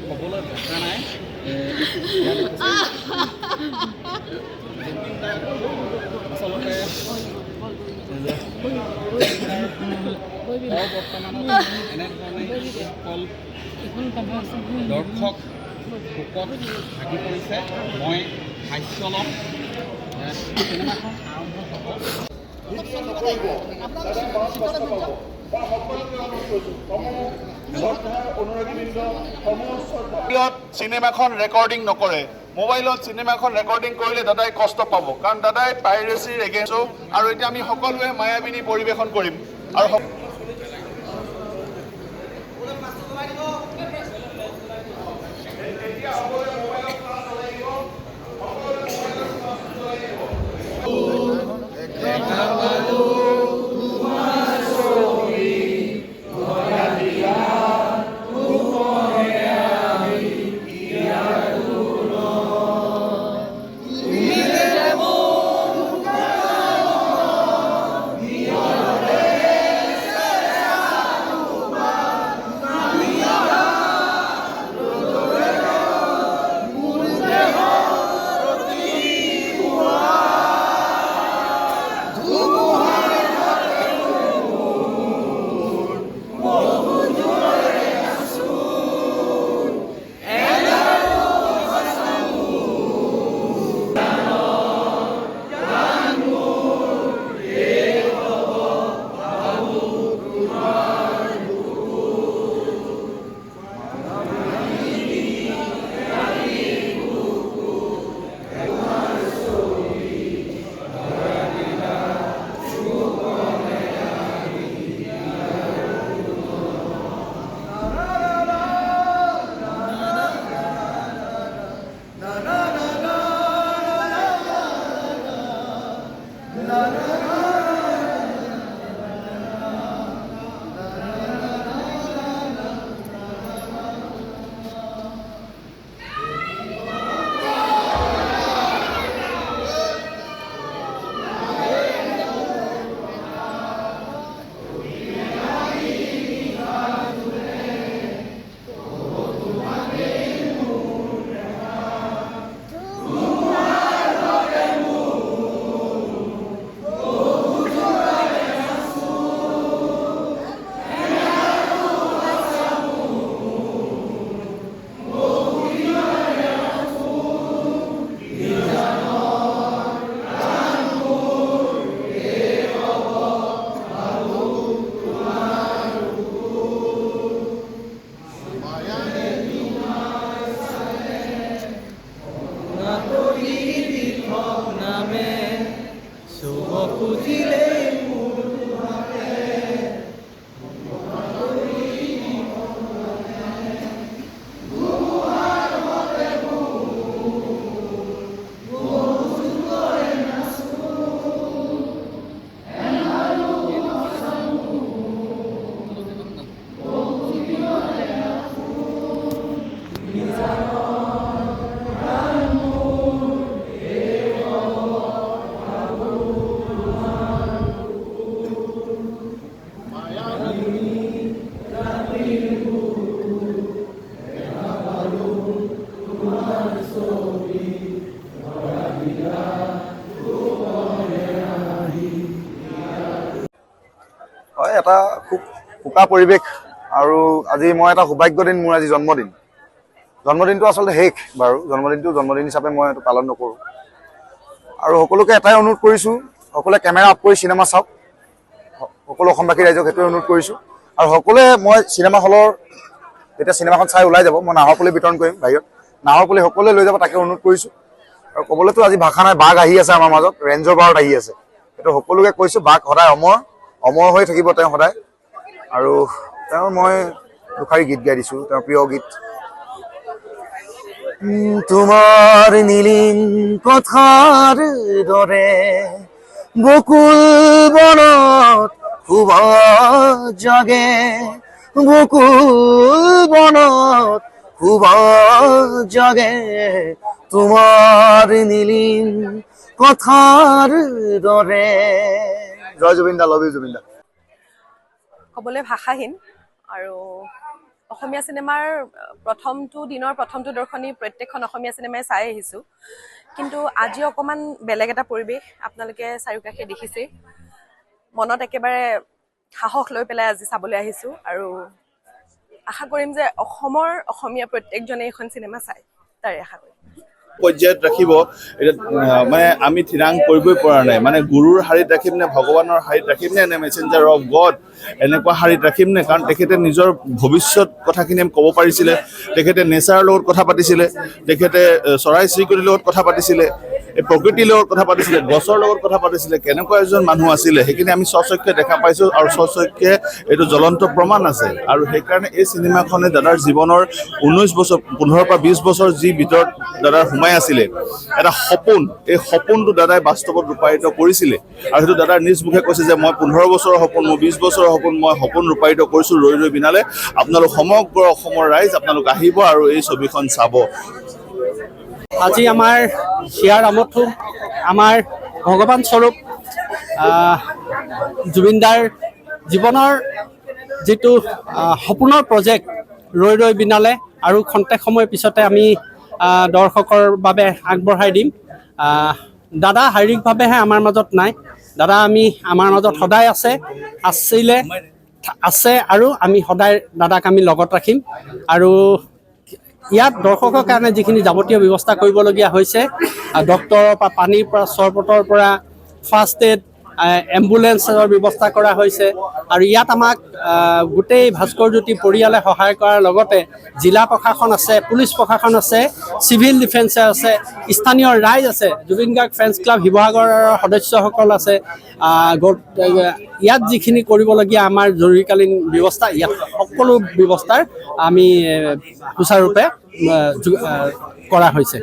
ক'বলৈ ভাষা নাই আচলতে বৰ্তমানত এনেধৰণে যিসকল দৰ্শক শোকত ভাগি পৰিছে মই ভাষ্য ল'ম চিনেমাখন আৰম্ভ হ'ব চিনেমাখন ৰেকৰ্ডিং নকৰে মোবাইলত চিনেমাখন ৰেকৰ্ডিং কৰিলে দাদাই কষ্ট পাব কাৰণ দাদাই পাইৰেচিৰ এগেইনষ্ট আৰু এতিয়া আমি সকলোৱে মায়াবিনী পৰিৱেশন কৰিম আৰু হয় এটা খুব উকা পৰিৱেশ আৰু আজি মই এটা সৌভাগ্য দিন মোৰ আজি জন্মদিনটো আচলতে শেষ বাৰু জন্মদিন হিচাপে মই এইটো পালন নকৰোঁ আৰু সকলোকে এটাই অনুৰোধ কৰিছোঁ সকলোৱে কেমেৰা অফ কৰি চিনেমা চাওক সকলো অসমবাসী ৰাইজক সেইটোৱে অনুৰোধ কৰিছোঁ আৰু সকলোৱে মই চিনেমা হলৰ যেতিয়া চিনেমাখন চাই ওলাই যাব মই নাহৰ পুলি বিতৰণ কৰিম বাহিৰত নাহৰ পুলি সকলোৱে লৈ যাব তাকে অনুৰোধ কৰিছোঁ আৰু ক'বলৈতো আজি ভাষা নাই বাঘ আহি আছে আমাৰ মাজত ৰেঞ্জৰ বাৰত আহি আছে সেইটো সকলোকে কৈছোঁ বাঘ সদায় অমৰ হৈ থাকিব তেওঁ সদায় আৰু তেওঁৰ মই দুখাৰী গীত গাই দিছোঁ তেওঁৰ প্ৰিয় গীত তোমাৰ নীলিম কথাৰ দৰে বকুল বনত শুভা জাগে বকুল বনত শুভা জাগে তোমাৰ নীলিম কথাৰ দৰে জয় জুবিন দা লভ ইউ জুবিন দা ক'বলৈ ভাষাহীন আৰু অসমীয়া চিনেমাৰ প্ৰথমটো দিনৰ প্ৰথমটো দৰ্শনী প্ৰত্যেকখন অসমীয়া চিনেমাই চাই আহিছোঁ, কিন্তু আজি অকণমান বেলেগ এটা পৰিৱেশ আপোনালোকে চাৰিওকাষে দেখিছেই। মনত একেবাৰে সাহস লৈ পেলাই আজি চাবলৈ আহিছোঁ আৰু আশা কৰিম যে অসমীয়া প্ৰত্যেকজনে এইখন চিনেমা চায়, তাৰে আশা কৰিম। পৰ্যায়ত ৰাখিব এতিয়া মানে আমি থিৰাং কৰিবই পৰা নাই, মানে গুৰুৰ শাৰীত ৰাখিম নে ভগৱানৰ শাৰীত ৰাখিম নে মেছেঞ্জাৰ অফ গড এনেকুৱা শাৰীত ৰাখিম নে, কাৰণ তেখেতে নিজৰ ভৱিষ্যত কথাখিনি ক'ব পাৰিছিলে, তেখেতে নেচাৰৰ লগত কথা পাতিছিলে, তেখেতে চৰাই চিৰিকটিৰ লগত কথা পাতিছিলে, এই প্ৰকৃতিৰ লগত কথা পাতিছিলে, গছৰ লগত কথা পাতিছিলে, কেনেকুৱা এজন মানুহ আছিলে সেইখিনি আমি স্বচক্ষে দেখা পাইছোঁ আৰু স্বচক্ষে এইটো জ্বলন্ত প্ৰমাণ আছে। আৰু সেইকাৰণে এই চিনেমাখনে দাদাৰ জীৱনৰ 19 বছৰ 15 পৰা 20 বছৰ যি ভিতৰত দাদাৰ সোমাই আছিলে এটা সপোন, এই সপোনটো দাদাই বাস্তৱত ৰূপায়িত কৰিছিলে আৰু সেইটো দাদাৰ নিজ মুখে কৈছে যে মই 15 বছৰৰ সপোন, মোৰ 20 বছৰৰ সপোন, মই সপোন ৰূপায়িত কৰিছোঁ ৰৈ ৰৈ বিনালে। আপোনালোক সমগ্ৰ অসমৰ ৰাইজ আপোনালোক আহিব আৰু এই ছবিখন চাব। আজি আমাৰ হিয়াৰ আমঠু আমাৰ ভগৱান স্বৰূপ জুবিনদাৰ জীৱনৰ যিটো সপোনৰ প্ৰজেক্ট ৰৈ ৰৈ বিনালে আৰু খন্তেক সময়ৰ পিছতে আমি দৰ্শকৰ বাবে আগবঢ়াই দিম। দাদা শাৰীৰিকভাৱেহে আমাৰ মাজত নাই, দাদা আমাৰ মাজত সদায় আছে আৰু আমি সদায় দাদাক আমি লগত ৰাখিম। আৰু ইয়াত দৰ্শকৰ কাৰণে যিখিনি যাৱতীয় ব্যৱস্থা কৰিবলগীয়া হৈছে, ডক্টৰৰ পৰা পানীৰ পৰা চৰবতৰ পৰা ফাৰ্ষ্ট এড এম্বুলেঞ্চৰ ব্যৱস্থা কৰা হৈছে। আৰু ইয়াত আমাক গোটেই ভাস্কৰজ্যোতি পৰিয়ালে সহায় কৰাৰ লগতে জিলা প্ৰশাসন আছে, পুলিচ প্ৰশাসন আছে, চিভিল ডিফেন্সে আছে, স্থানীয় ৰাইজ আছে, জুবিন গাৰ্গ ফেন্স ক্লাব শিৱসাগৰৰ সদস্যসকল আছে। ইয়াত যিখিনি কৰিবলগীয়া আমাৰ জৰুৰীকালীন ব্যৱস্থা, ইয়াত সকলো ব্যৱস্থাৰ আমি সুচাৰুৰূপে কৰা হৈছে।